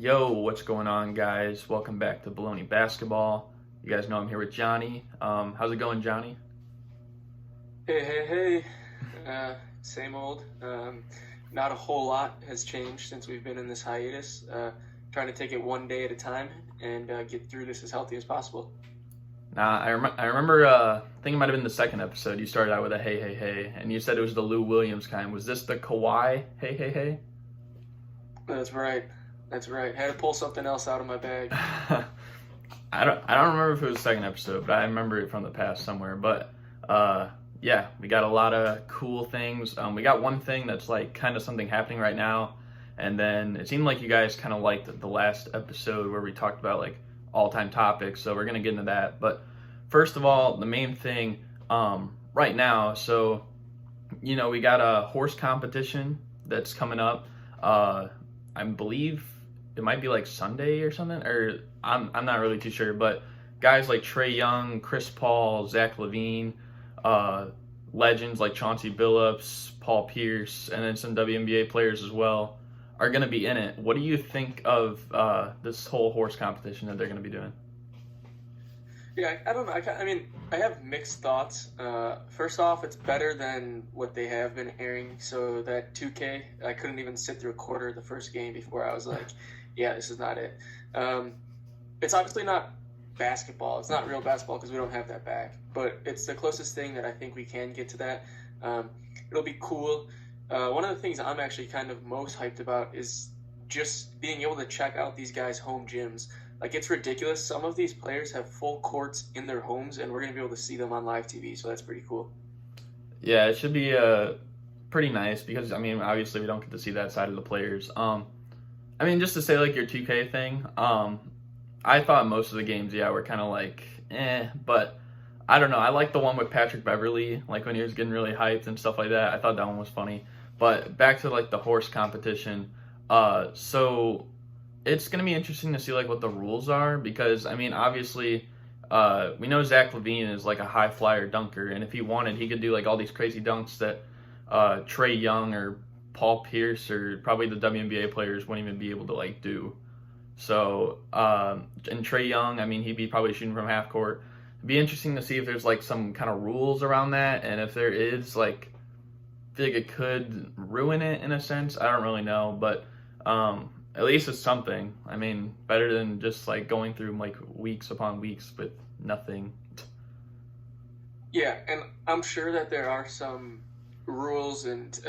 Yo, what's going on, guys? Welcome back to Bullony Basketball. You guys know I'm here with Johnny. How's it going, Johnny? Hey. Same old. Not a whole lot has changed since we've been in this hiatus. Trying to take it one day at a time and get through this as healthy as possible. I remember, I think it might have been the second episode. You started out with a hey, and you said it was the Lou Williams kind. Was this the Kawhi hey? That's right. Had to pull something else out of my bag. I don't remember if it was the second episode, but I remember it from the past somewhere. But yeah, we got a lot of cool things. We got one thing that's like kind of something happening right now, and then it seemed like you guys kind of liked the last episode where we talked about like all-time topics. So we're gonna get into that. But first of all, the main thing right now. So we got a horse competition that's coming up. I believe it might be like Sunday or something, or I'm not really too sure, but guys like Trae Young, Chris Paul, Zach LaVine, legends like Chauncey Billups, Paul Pierce, and then some WNBA players as well are going to be in it. What do you think of this whole horse competition that they're going to be doing? Yeah, I don't know. I have mixed thoughts. First off, it's better than what they have been airing. So that 2K, I couldn't even sit through a quarter of the first game before I was like, yeah, this is not it. It's obviously not basketball. It's not real basketball because we don't have that back. But it's the closest thing that I think we can get to that. It'll be cool. One of the things I'm actually kind of most hyped about is just being able to check out these guys' home gyms. Like, it's ridiculous. Some of these players have full courts in their homes, and we're going to be able to see them on live TV, so that's pretty cool. Yeah, it should be pretty nice because, obviously we don't get to see that side of the players. Just to say, like, your 2K thing, I thought most of the games, were kind of like, but I don't know. I like the one with Patrick Beverley, like, when he was getting really hyped and stuff like that. I thought that one was funny. But back to, like, the horse competition. So it's going to be interesting to see, like, what the rules are because, obviously, we know Zach LaVine is, like, a high flyer dunker, and if he wanted, he could do, like, all these crazy dunks that Trae Young or Paul Pierce or probably the WNBA players wouldn't even be able to, like, do. So, and Trae Young, he'd be probably shooting from half court. It'd be interesting to see if there's, like, some kind of rules around that, and if there is, like, I feel like it could ruin it in a sense. I don't really know, but at least it's something. Better than just like going through like weeks upon weeks with nothing. Yeah, and I'm sure that there are some rules and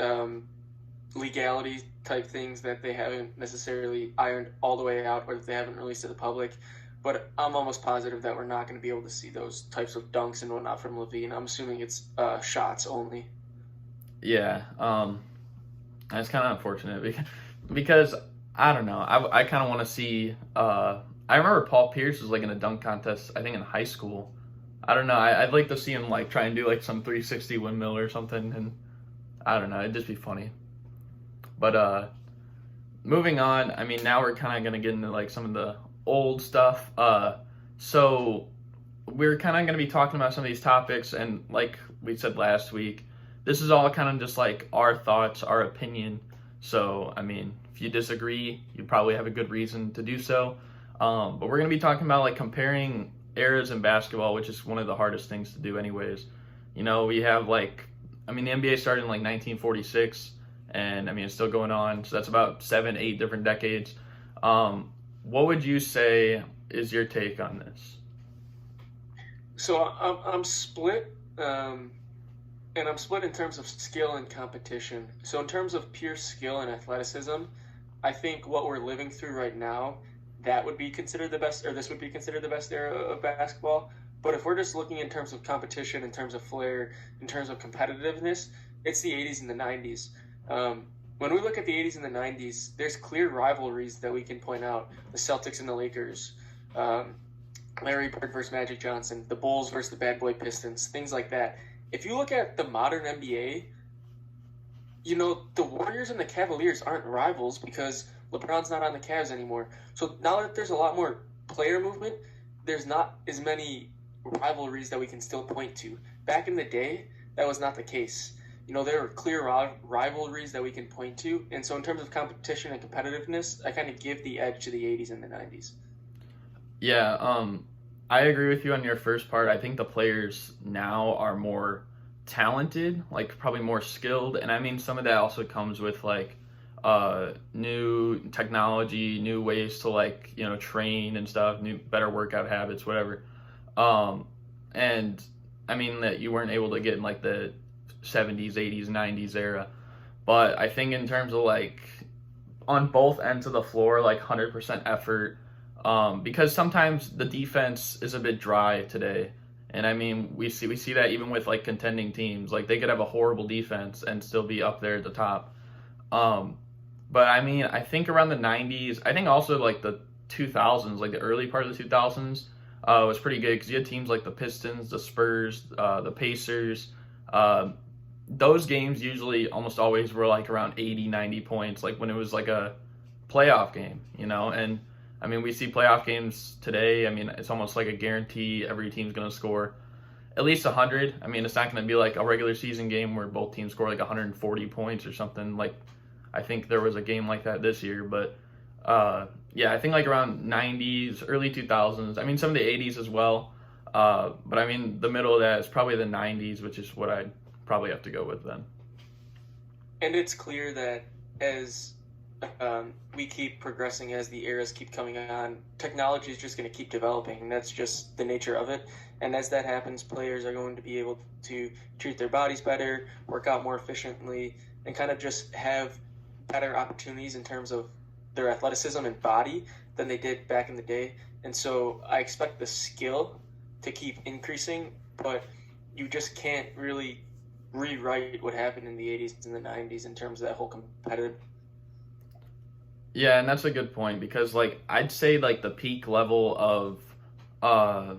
legality type things that they haven't necessarily ironed all the way out or that they haven't released to the public. But I'm almost positive that we're not going to be able to see those types of dunks and whatnot from LaVine. I'm assuming it's shots only. Yeah, that's kind of unfortunate because I don't know. I kind of want to see. I remember Paul Pierce was like in a dunk contest, I think in high school. I don't know. I'd like to see him like try and do like some 360 windmill or something, and I don't know. It'd just be funny. But moving on. Now we're kind of gonna get into like some of the old stuff. So we're kind of gonna be talking about some of these topics, and like we said last week, this is all kind of just like our thoughts, our opinion. So, if you disagree, you probably have a good reason to do so. But we're going to be talking about like comparing eras in basketball, which is one of the hardest things to do anyways. We have like, the NBA started in like 1946, and it's still going on. So that's about 7-8 different decades. What would you say is your take on this? So I'm split. And I'm split in terms of skill and competition. So in terms of pure skill and athleticism, I think what we're living through right now, that would be considered the best, or this would be considered the best era of basketball. But if we're just looking in terms of competition, in terms of flair, in terms of competitiveness, it's the 80s and the 90s. When we look at the 80s and the 90s, there's clear rivalries that we can point out. The Celtics and the Lakers, Larry Bird versus Magic Johnson, the Bulls versus the Bad Boy Pistons, things like that. If you look at the modern NBA, the Warriors and the Cavaliers aren't rivals because LeBron's not on the Cavs anymore. So now that there's a lot more player movement, there's not as many rivalries that we can still point to. Back in the day, that was not the case. there are clear rivalries that we can point to. And so in terms of competition and competitiveness, I kind of give the edge to the 80s and the 90s. Yeah, I agree with you on your first part. I think the players now are more talented, like probably more skilled, and I mean some of that also comes with like new technology, new ways to like train and stuff, new better workout habits, whatever. Um, and I mean that you weren't able to get in like the 70s, 80s, 90s era, but I think in terms of like on both ends of the floor, like 100% effort. Because sometimes the defense is a bit dry today, and I mean we see that even with like contending teams, like they could have a horrible defense and still be up there at the top. Um, but I mean I think around the 90s, I think also like the 2000s, like the early part of the 2000s, was pretty good because you had teams like the Pistons, the Spurs, the Pacers. Uh, those games usually almost always were like around 80, 90 points, like when it was like a playoff game, and I mean, we see playoff games today. I mean, it's almost like a guarantee every team's going to score at least 100. I mean, it's not going to be like a regular season game where both teams score like 140 points or something. Like, I think there was a game like that this year, but yeah, I think like around 90s, early 2000s. I mean, some of the 80s as well. But I mean, the middle of that is probably the 90s, which is what I'd probably have to go with then. And it's clear that as we keep progressing, as the eras keep coming on, technology is just going to keep developing, and that's just the nature of it. And as that happens, players are going to be able to treat their bodies better, work out more efficiently, and kind of just have better opportunities in terms of their athleticism and body than they did back in the day. And so I expect the skill to keep increasing, but you just can't really rewrite what happened in the 80s and the 90s in terms of that whole competitive. Yeah, and that's a good point because like I'd say like the peak level of uh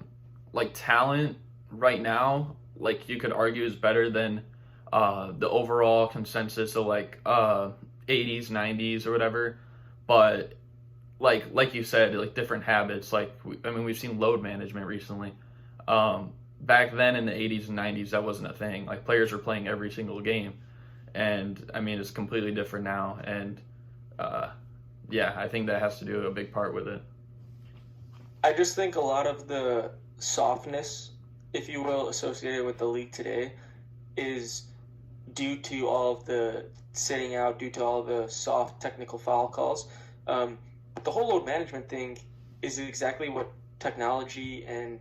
like talent right now, like you could argue is better than the overall consensus of like 80s, 90s or whatever. But like you said, like different habits, like I mean we've seen load management recently. Back then in the 80s and 90s that wasn't a thing. Like players were playing every single game, and I mean it's completely different now, and uh yeah, I think that has to do a big part with it. I just think a lot of the softness, if you will, associated with the league today is due to all of the sitting out, due to all of the soft technical foul calls. Um, the whole load management thing is exactly what technology and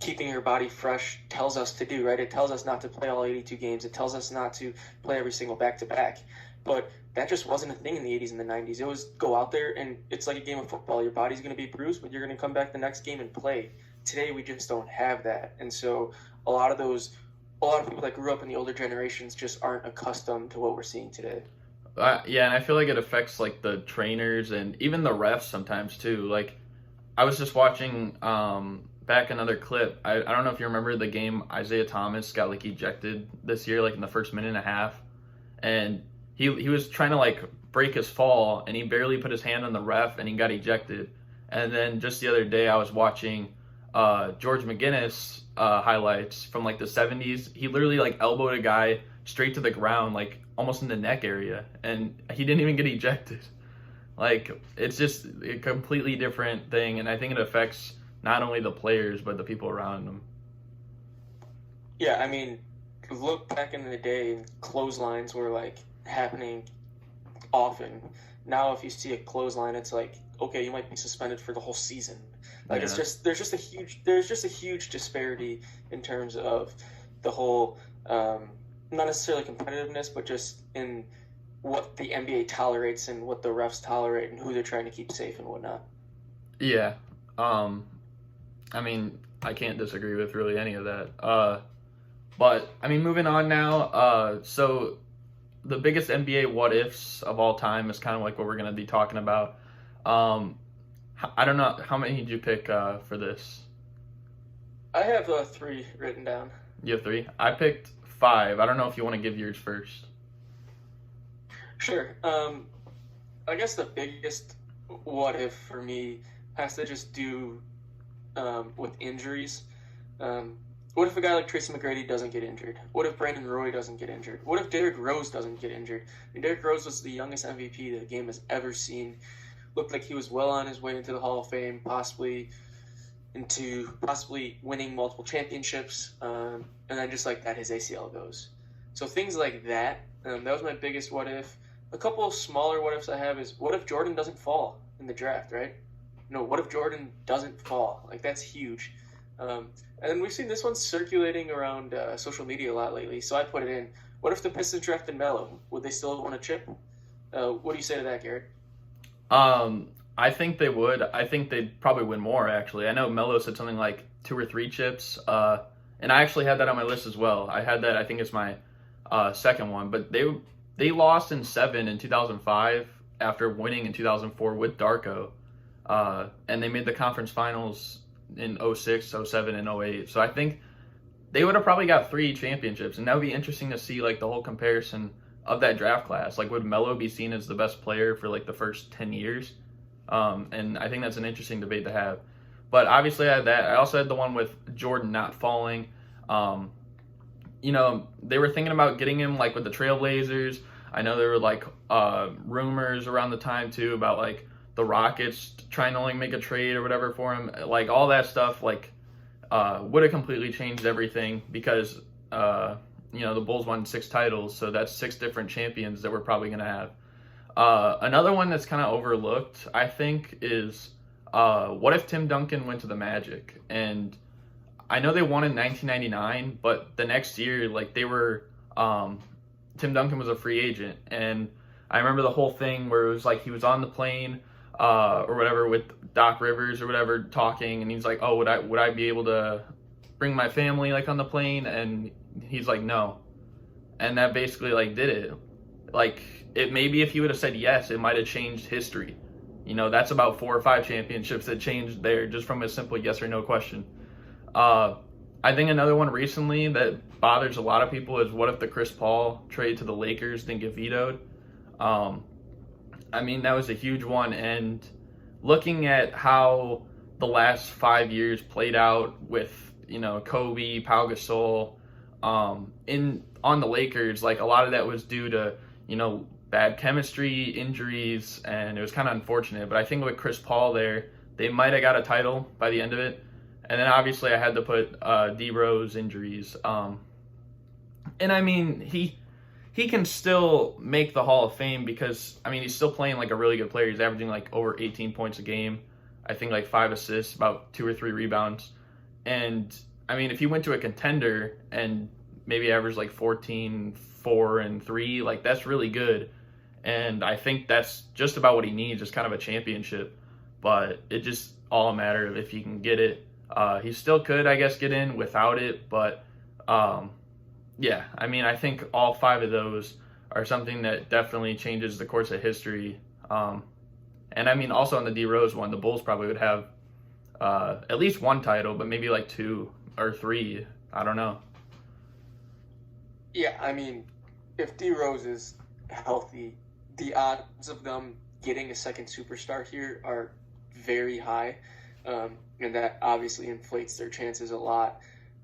keeping your body fresh tells us to do, right? It tells us not to play all 82 games. It tells us not to play every single back to back. But that just wasn't a thing in the 80s and the 90s. It was go out there and it's like a game of football. Your body's going to be bruised, but you're going to come back the next game and play. Today, we just don't have that. And so a lot of people that grew up in the older generations just aren't accustomed to what we're seeing today. Yeah, and I feel like it affects like the trainers and even the refs sometimes too. Like I was just watching back another clip. I don't know if you remember the game Isaiah Thomas got like ejected this year, like in the first minute and a half, and he was trying to like break his fall and he barely put his hand on the ref and he got ejected. And then just the other day I was watching George McGinnis highlights from like the 70s. He literally like elbowed a guy straight to the ground, like almost in the neck area, and he didn't even get ejected. Like it's just a completely different thing, and I think it affects not only the players but the people around them. Yeah, I mean, look back in the day, clotheslines were like happening often. Now, if you see a clothesline, it's like, okay, you might be suspended for the whole season. Like it's Yeah. just there's just a huge disparity in terms of the whole not necessarily competitiveness, but just in what the NBA tolerates and what the refs tolerate and who they're trying to keep safe and whatnot. Yeah. Um, I mean, I can't disagree with really any of that. But I mean, moving on now. So the biggest NBA what ifs of all time is kind of like what we're gonna be talking about. Um, I don't know how many did you pick for this. I have three written down. You have three. I picked five. I don't know if you want to give yours first. Sure. I guess the biggest what if for me has to just do with injuries. Um, What if a guy like Tracy McGrady doesn't get injured? What if Brandon Roy doesn't get injured? What if Derrick Rose doesn't get injured? And Derrick Rose was the youngest MVP the game has ever seen. Looked like he was well on his way into the Hall of Fame, possibly winning multiple championships. And then just like that, his ACL goes. So things like that. That was my biggest what if. A couple of smaller what ifs I have is, what if Jordan doesn't fall in the draft, right? No, what if Jordan doesn't fall? Like, that's huge. And then we've seen this one circulating around social media a lot lately, so I put it in. What if the Pistons drafted Melo? Would they still want a chip? What do you say to that, Garrett? I think they would. I think they'd probably win more, actually. I know Melo said something like 2 or 3 chips, and I actually had that on my list as well. I had that, I think it's my second one, but they lost in 7 in 2005 after winning in 2004 with Darko, and they made the conference finals in 06, 07, and 08. So I think they would have probably got 3 championships, and that would be interesting to see, like, the whole comparison of that draft class. Like, would Melo be seen as the best player for, like, the first 10 years? And I think that's an interesting debate to have. But obviously I had that. I also had the one with Jordan not falling. You know, they were thinking about getting him, like, with the Trailblazers. I know there were, like, rumors around the time, too, about, like, the Rockets trying to, like, make a trade or whatever for him. Like, all that stuff, like, would have completely changed everything because, you know, the Bulls won 6 titles, so that's 6 different champions that we're probably going to have. Another one that's kind of overlooked, I think, is what if Tim Duncan went to the Magic? And I know they won in 1999, but the next year, like, they were Tim Duncan was a free agent, and I remember the whole thing where it was like he was on the plane or whatever with Doc Rivers or whatever talking, and he's like, oh, would I be able to bring my family, like, on the plane? And he's like, no. And that basically, like, did it. Like, it maybe if he would have said yes, it might have changed history. You know, that's about 4 or 5 championships that changed there just from a simple yes or no question. I think another one recently that bothers a lot of people is what if the Chris Paul trade to the Lakers didn't get vetoed? I mean, that was a huge one, and looking at how the last 5 years played out with, you know, Kobe, Pau Gasol, on the Lakers, like, a lot of that was due to, you know, bad chemistry, injuries, and it was kind of unfortunate. But I think with Chris Paul there, they might have got a title by the end of it. And then obviously I had to put D-Rose injuries. And I mean, he can still make the Hall of Fame because, I mean, he's still playing like a really good player. He's averaging like over 18 points a game. I think like 5 assists, about 2 or 3 rebounds. And I mean, if he went to a contender and maybe averaged like 14, 4, and 3, like, that's really good. And I think that's just about what he needs, is kind of a championship. But it just all a matter of if he can get it. He still could, I guess, get in without it. But yeah, I mean, I think all 5 of those are something that definitely changes the course of history. And I mean, also on the D Rose one, the Bulls probably would have at least 1 title, but maybe like 2 or 3. I don't know. Yeah, I mean, if D Rose is healthy, the odds of them getting a second superstar here are very high, and that obviously inflates their chances a lot.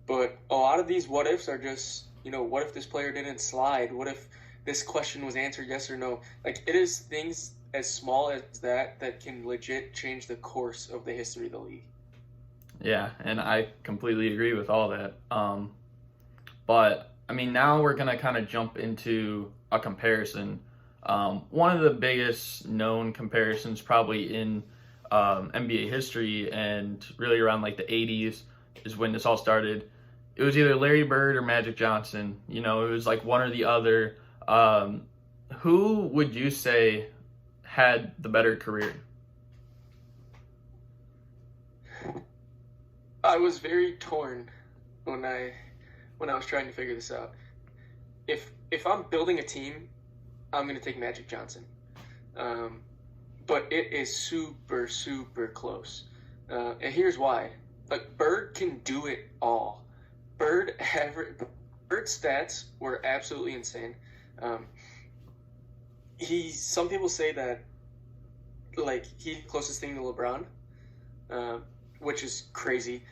But a lot of these what ifs are just, you know, what if this player didn't slide? What if this question was answered yes or no? Like, it is things as small as that can legit change the course of the history of the league. Yeah, and I completely agree with all that. But I mean, now we're going to kind of jump into a comparison. One of the biggest known comparisons probably in NBA history, and really around like the 80s is when this all started. It was either Larry Bird or Magic Johnson. You know, it was like one or the other. Who would you say had the better career? I was very torn when I was trying to figure this out. If I'm building a team, I'm going to take Magic Johnson. But it is super, super close. And here's why. Like, Bird can do it all. Bird's stats were absolutely insane. Some people say that, like, he's the closest thing to LeBron, which is crazy.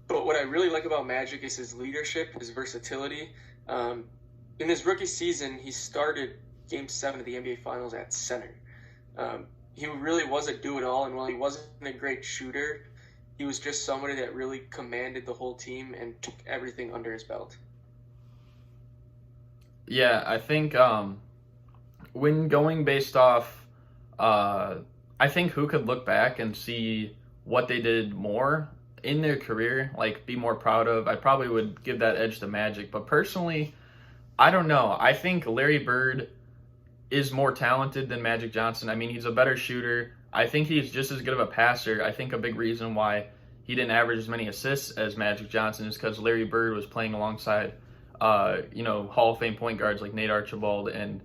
But what I really like about Magic is his leadership, his versatility. In his rookie season, he started Game 7 of the NBA Finals at center. He really was a do-it-all, and while he wasn't a great shooter, he was just somebody that really commanded the whole team and took everything under his belt. Yeah, I think when going based off, I think who could look back and see what they did more in their career, like be more proud of, I probably would give that edge to Magic. But personally, I don't know. I think Larry Bird is more talented than Magic Johnson. I mean, he's a better shooter. I think he's just as good of a passer. I think a big reason why he didn't average as many assists as Magic Johnson is because Larry Bird was playing alongside, Hall of Fame point guards like Nate Archibald and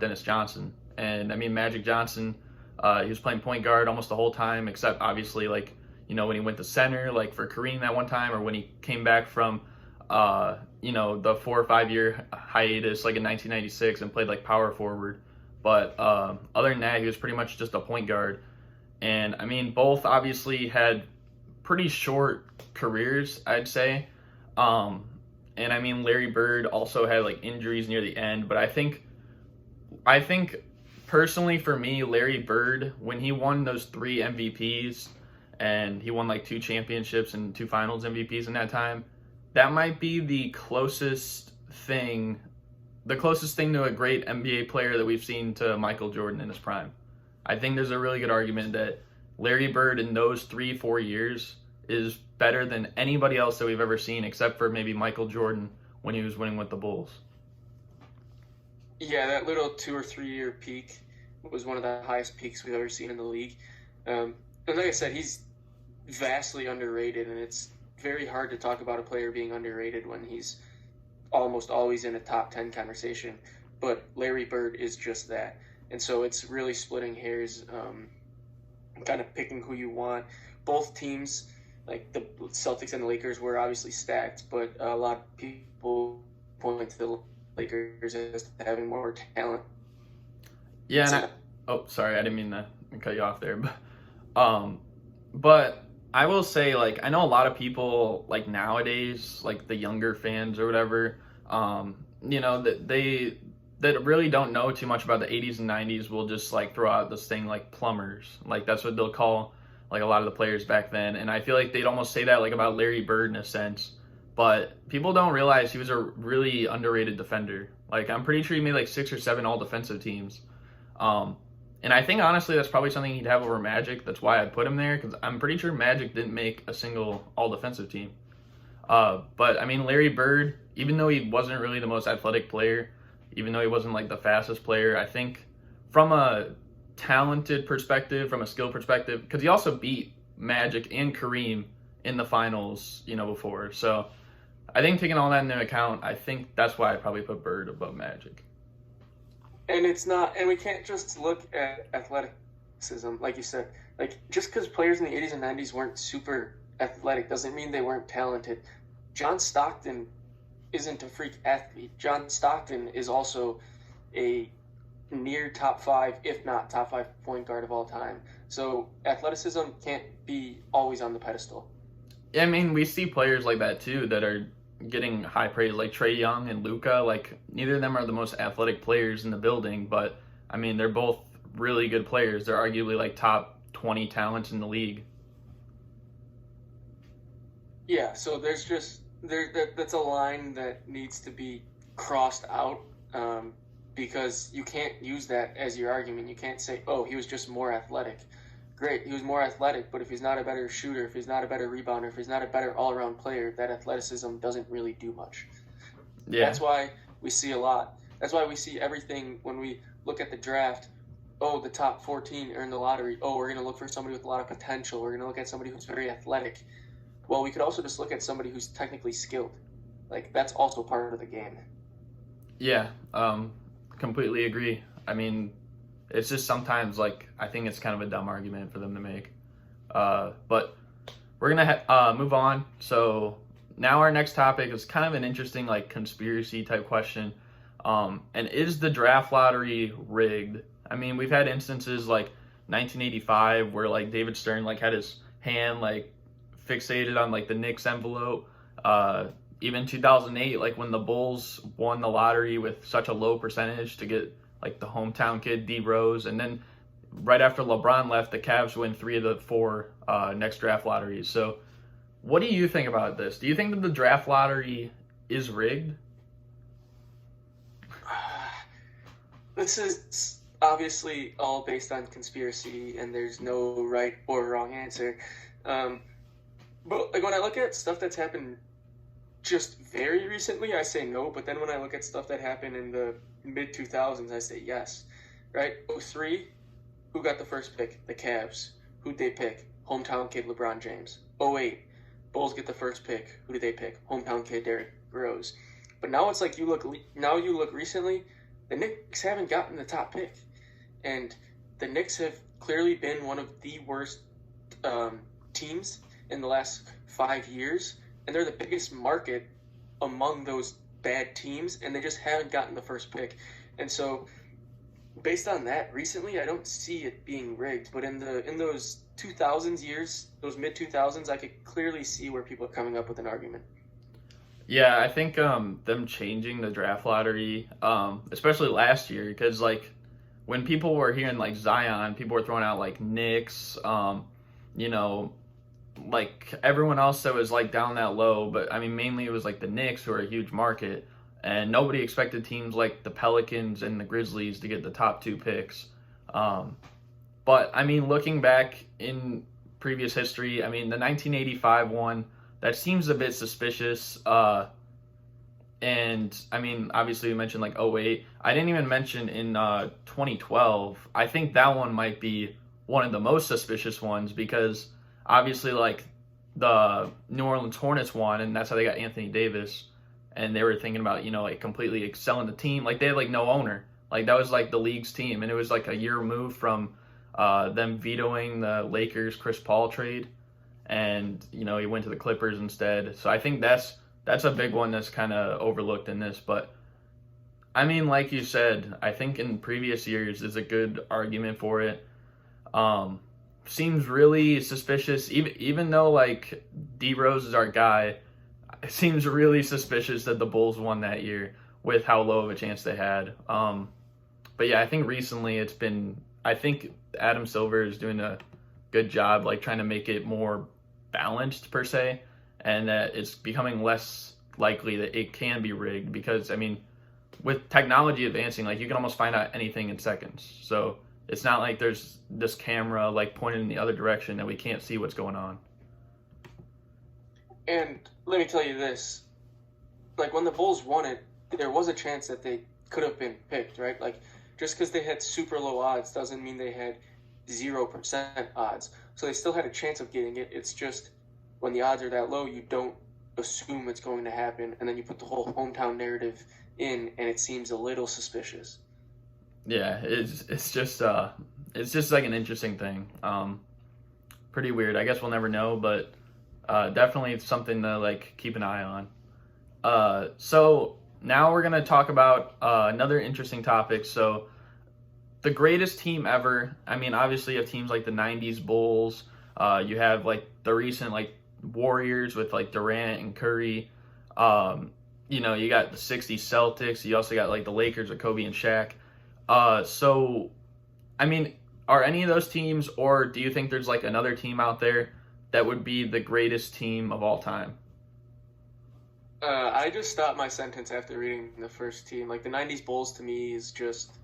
Dennis Johnson. And I mean, Magic Johnson, he was playing point guard almost the whole time, except obviously when he went to center, like for Kareem that one time, or when he came back from, the 4 or 5 year hiatus, like in 1996, and played like power forward. But other than that, he was pretty much just a point guard. And I mean, both obviously had pretty short careers, I'd say. And I mean, Larry Bird also had like injuries near the end. But I think personally for me, Larry Bird, when he won those 3 MVPs and he won like 2 championships and 2 finals MVPs in that time, that might be the closest thing to a great NBA player that we've seen to Michael Jordan in his prime. I think there's a really good argument that Larry Bird in those 3-4 years is better than anybody else that we've ever seen, except for maybe Michael Jordan when he was winning with the Bulls. Yeah, that little 2 or 3 year peak was one of the highest peaks we've ever seen in the league. And like I said, he's vastly underrated, and it's very hard to talk about a player being underrated when he's almost always in a top 10 conversation. But Larry Bird is just that. And so it's really splitting hairs, kind of picking who you want. Both teams, like the Celtics and the Lakers, were obviously stacked, but a lot of people point to the Lakers as having more talent. Yeah, sorry, I didn't mean to cut you off there, but I will say, like, I know a lot of people, like, nowadays, like, the younger fans or whatever, that really don't know too much about the 80s and 90s will just, like, throw out this thing, like, plumbers. Like, that's what they'll call, like, a lot of the players back then. And I feel like they'd almost say that, like, about Larry Bird in a sense. But people don't realize he was a really underrated defender. Like, I'm pretty sure he made, like, 6 or 7 all-defensive teams. And I think, honestly, that's probably something he'd have over Magic. That's why I'd put him there, because I'm pretty sure Magic didn't make a single all-defensive team. But, I mean, Larry Bird, even though he wasn't really the most athletic player, even though he wasn't, like, the fastest player, I think from a talented perspective, from a skill perspective, because he also beat Magic and Kareem in the finals, before. So I think taking all that into account, I think that's why I probably put Bird above Magic. And it's not, and we can't just look at athleticism, like you said. Like, just because players in the 80s and 90s weren't super athletic doesn't mean they weren't talented. John Stockton isn't a freak athlete. John Stockton is also a near top 5, if not top 5 point guard of all time. So athleticism can't be always on the pedestal. I mean, we see players like that too that are getting high praise, like Trae Young and Luka. Like, neither of them are the most athletic players in the building, but I mean, they're both really good players. They're arguably like top 20 talents in the league. Yeah, so there's just that's a line that needs to be crossed out, because you can't use that as your argument. You can't say, oh, he was just more athletic. Great, he was more athletic, but if he's not a better shooter, if he's not a better rebounder, if he's not a better all-around player, that athleticism doesn't really do much. Yeah. That's why we see a lot. That's why we see everything when we look at the draft. Oh, the top 14 are in the lottery. Oh, we're going to look for somebody with a lot of potential. We're going to look at somebody who's very athletic. Well, we could also just look at somebody who's technically skilled. Like, that's also part of the game. Yeah, completely agree. I mean, it's just sometimes, like, I think it's kind of a dumb argument for them to make. But we're going to move on. So now our next topic is kind of an interesting, like, conspiracy type question. And is the draft lottery rigged? I mean, we've had instances like 1985 where, like, David Stern, like, had his hand, like, fixated on like the Knicks envelope. Even 2008, like when the Bulls won the lottery with such a low percentage to get like the hometown kid D Rose, and then right after LeBron left, the Cavs win 3 of the 4 next draft lotteries. So, what do you think about this? Do you think that the draft lottery is rigged? This is obviously all based on conspiracy, and there's no right or wrong answer. But like when I look at stuff that's happened just very recently, I say no. But then when I look at stuff that happened in the mid 2000s, I say yes. Right? 03, who got the first pick? The Cavs. Who'd they pick? Hometown kid LeBron James. 08, Bulls get the first pick. Who did they pick? Hometown kid Derrick Rose. But now it's like you look recently, the Knicks haven't gotten the top pick. And the Knicks have clearly been one of the worst teams in the last 5 years. And they're the biggest market among those bad teams, and they just haven't gotten the first pick. And so, based on that, recently I don't see it being rigged. But in those 2000s years, those mid 2000s, I could clearly see where people are coming up with an argument. Yeah, I think them changing the draft lottery, especially last year, because like when people were hearing like Zion, people were throwing out like Knicks, you know, like everyone else that was like down that low, but I mean mainly it was like the Knicks, who are a huge market, and nobody expected teams like the Pelicans and the Grizzlies to get the top 2 picks. But I mean, looking back in previous history, I mean the 1985 one, that seems a bit suspicious. And I mean, obviously you mentioned like 08. I didn't even mention in 2012. I think that one might be one of the most suspicious ones, because obviously, like, the New Orleans Hornets won, and that's how they got Anthony Davis. And they were thinking about, you know, like, completely selling the team. Like, they had, like, no owner. Like, that was, like, the league's team. And it was, like, a year removed from them vetoing the Lakers Chris Paul trade. And, you know, he went to the Clippers instead. So I think that's a big one that's kind of overlooked in this. But, I mean, like you said, I think in previous years is a good argument for it. Seems really suspicious, even though like D Rose is our guy. It seems really suspicious that the Bulls won that year with how low of a chance they had. But yeah, I think recently I think Adam Silver is doing a good job, like trying to make it more balanced per se, and that it's becoming less likely that it can be rigged, because I mean, with technology advancing, like you can almost find out anything in seconds. So it's not like there's this camera like pointed in the other direction that we can't see what's going on. And let me tell you this, like when the Bulls won it, there was a chance that they could have been picked, right? Like just because they had super low odds doesn't mean they had 0% odds. So they still had a chance of getting it. It's just when the odds are that low, you don't assume it's going to happen, and then you put the whole hometown narrative in, and it seems a little suspicious. Yeah, it's just like an interesting thing. Pretty weird. I guess we'll never know, but definitely it's something to like keep an eye on. So now we're gonna talk about another interesting topic. So the greatest team ever. I mean, obviously you have teams like the '90s Bulls. You have like the recent like Warriors with like Durant and Curry. You know, you got the '60s Celtics. You also got like the Lakers with Kobe and Shaq. So, I mean, are any of those teams, or do you think there's like another team out there that would be the greatest team of all time? I just stopped my sentence after reading the first team. Like the '90s Bulls to me is just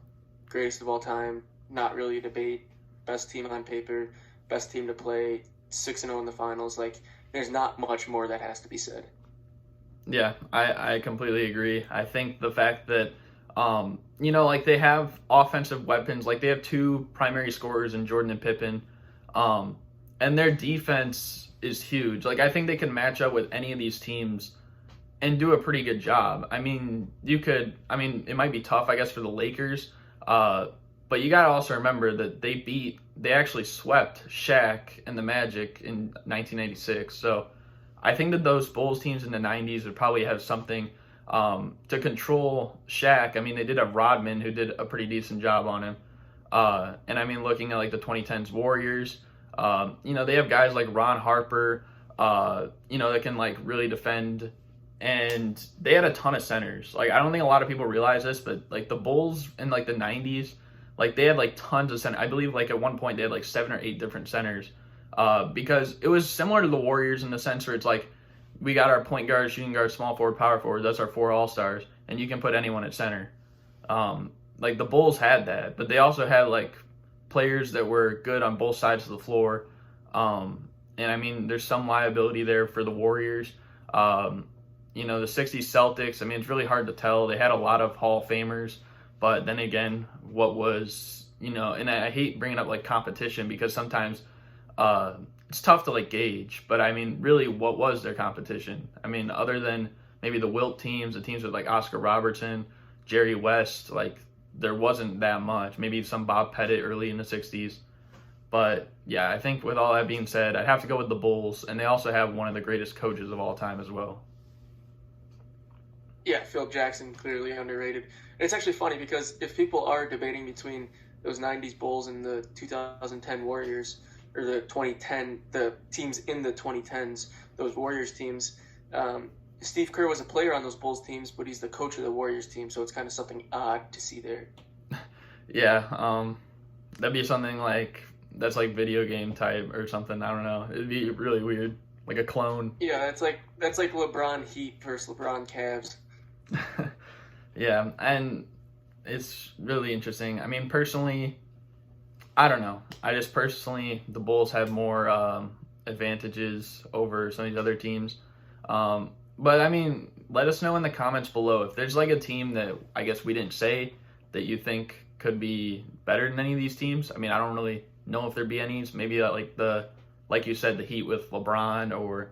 greatest of all time. Not really a debate. Best team on paper, best team to play, 6-0 in the finals. Like there's not much more that has to be said. Yeah, I completely agree. I think the fact that you know, like they have offensive weapons, like they have 2 primary scorers in Jordan and Pippen, and their defense is huge. Like I think they can match up with any of these teams and do a pretty good job. I mean, it might be tough, I guess, for the Lakers, but you gotta also remember that they actually swept Shaq and the Magic in 1996. So I think that those Bulls teams in the 90s would probably have something to control Shaq. I mean, they did have Rodman, who did a pretty decent job on him. And I mean, looking at like the 2010s Warriors, you know, they have guys like Ron Harper, that can like really defend. And they had a ton of centers. Like I don't think a lot of people realize this, but like the Bulls in like the 90s, like they had like tons of centers. I believe like at one point they had like 7 or 8 different centers. Because it was similar to the Warriors in the sense where it's like we got our point guard, shooting guard, small forward, power forward. That's our 4 all-stars, and you can put anyone at center. Like the Bulls had that, but they also had like players that were good on both sides of the floor. And I mean, there's some liability there for the Warriors. The 60s Celtics, I mean, it's really hard to tell. They had a lot of Hall of Famers, but then again, what was, and I hate bringing up like competition because sometimes it's tough to like gauge, but I mean, really, what was their competition? I mean, other than maybe the Wilt teams, the teams with like Oscar Robertson, Jerry West, like there wasn't that much. Maybe some Bob Pettit early in the 60s. But yeah, I think with all that being said, I'd have to go with the Bulls, and they also have one of the greatest coaches of all time as well. Yeah, Phil Jackson, clearly underrated. It's actually funny because if people are debating between those 90s Bulls and the 2010 Warriors, or the teams in the 2010s, those Warriors teams, Steve Kerr was a player on those Bulls teams, but he's the coach of the Warriors team, so it's kind of something odd to see there. Yeah, that'd be something like, that's like video game type or something. I don't know. It'd be really weird, like a clone. Yeah, that's like LeBron Heat versus LeBron Cavs. Yeah, and it's really interesting. I mean, personally, I don't know. The Bulls have more advantages over some of these other teams. But I mean, let us know in the comments below if there's like a team that I guess we didn't say that you think could be better than any of these teams. I mean, I don't really know if there'd be any. Maybe like you said, the Heat with LeBron, or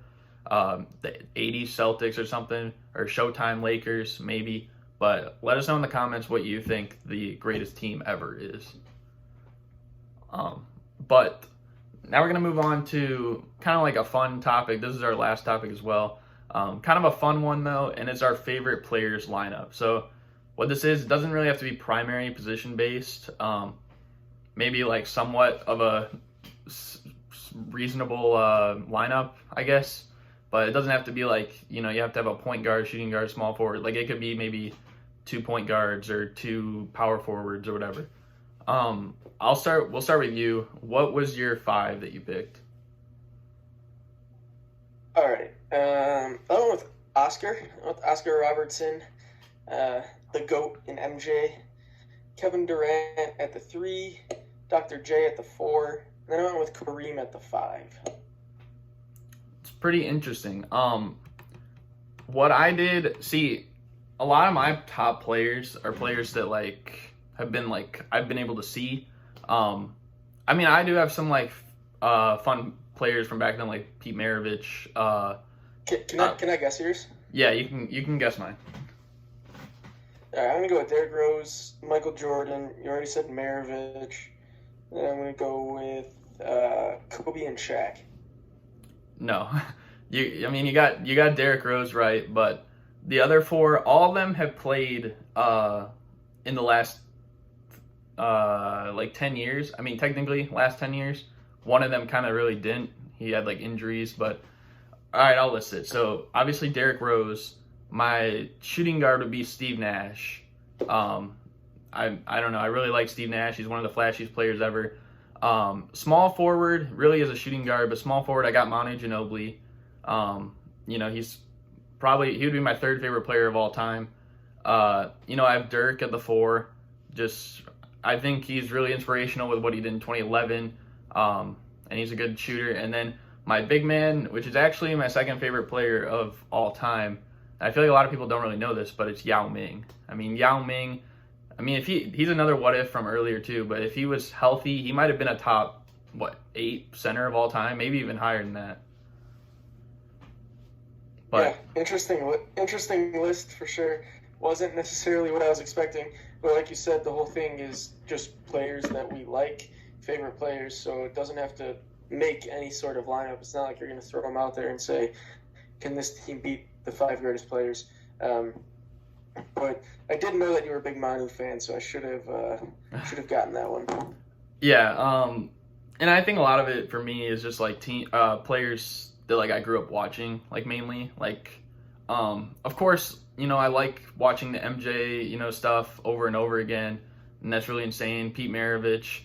the 80s Celtics or something, or Showtime Lakers maybe. But let us know in the comments what you think the greatest team ever is. But now we're going to move on to kind of like a fun topic. This is our last topic as well. Kind of a fun one though, and it's our favorite players lineup. So what this is, it doesn't really have to be primary position based. Maybe like somewhat of a reasonable lineup, I guess. But it doesn't have to be like, you have to have a point guard, shooting guard, small forward. Like it could be maybe 2 point guards or 2 power forwards or whatever. We'll start with you. What was your 5 that you picked? All right. I went with Oscar. I went with Oscar Robertson, the GOAT in MJ, Kevin Durant at the 3, Dr. J at the 4, and then I went with Kareem at the 5. It's pretty interesting. What I did, see, a lot of my top players are players that I've been able to see. I mean, I do have some fun players from back then, like Pete Maravich. Can I guess yours? Yeah, you can guess mine. All right, I'm gonna go with Derrick Rose, Michael Jordan. You already said Maravich. Then I'm gonna go with Kobe and Shaq. No, you got Derrick Rose right, but the other 4, all of them have played in the last 10 years. I mean, technically last 10 years. One of them kind of really didn't. He had injuries, but all right, I'll list it. So obviously Derrick Rose. My shooting guard would be Steve Nash. I don't know. I really like Steve Nash. He's one of the flashiest players ever. Small forward really is a shooting guard, but small forward I got Manu Ginobili. He would be my 3rd favorite player of all time. I have Dirk at the 4. I think he's really inspirational with what he did in 2011. And he's a good shooter. And then my big man, which is actually my 2nd favorite player of all time. I feel like a lot of people don't really know this, but it's Yao Ming. I mean, Yao Ming, if he's another what if from earlier too, but if he was healthy, he might have been a top, 8 center of all time, maybe even higher than that. But yeah, interesting list for sure. Wasn't necessarily what I was expecting, but like you said, the whole thing is just players that we like, favorite players, so it doesn't have to make any sort of lineup. It's not like you're going to throw them out there and say, can this team beat the 5 greatest players? But I did know that you were a big Manu fan, so I should have gotten that one. Yeah, and I think a lot of it for me is just team players that like I grew up watching, like mainly. Like, of course, I like watching the MJ, stuff over and over again, and that's really insane. Pete Maravich,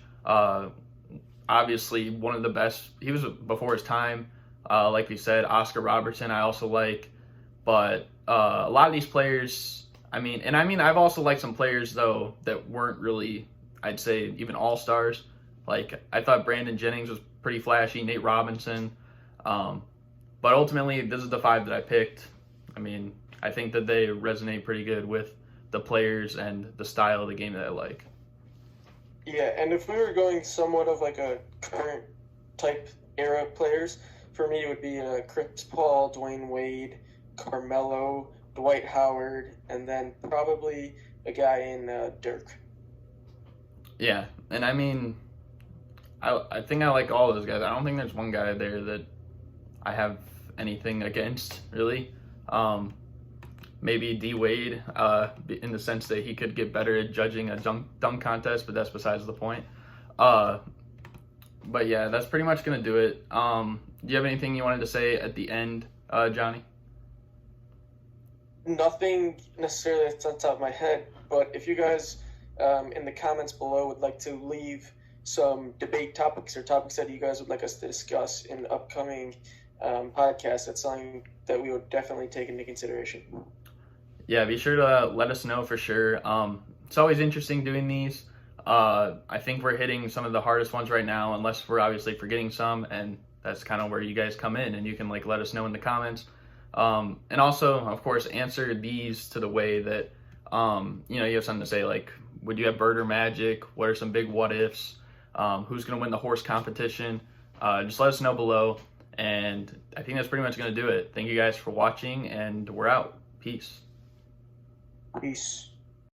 obviously one of the best. He was before his time. Like we said, Oscar Robertson, I also like, but a lot of these players. I've also liked some players though that weren't really, I'd say, even all-stars. Like I thought Brandon Jennings was pretty flashy, Nate Robinson. But ultimately, this is the 5 that I picked. I think that they resonate pretty good with the players and the style of the game that I like. Yeah, and if we were going somewhat of like a current type era players, for me it would be Chris Paul, Dwayne Wade, Carmelo, Dwight Howard, and then probably a guy in Dirk. Yeah, and I think I like all those guys. I don't think there's one guy there that I have anything against, really. Maybe D Wade, in the sense that he could get better at judging a dunk contest, but that's besides the point. But yeah, that's pretty much gonna do it. Do you have anything you wanted to say at the end, Johnny? Nothing necessarily that's on top of my head, but if you guys in the comments below would like to leave some debate topics or topics that you guys would like us to discuss in upcoming podcasts, that's something that we would definitely take into consideration. Yeah, be sure to let us know for sure. It's always interesting doing these. I think we're hitting some of the hardest ones right now, unless we're obviously forgetting some, and that's kind of where you guys come in, and you can let us know in the comments. And also, of course, answer these to the way that you have something to say, like, would you have Bird or Magic? What are some big what ifs? Who's going to win the horse competition? Just let us know below, and I think that's pretty much going to do it. Thank you guys for watching, and we're out. Peace. Peace.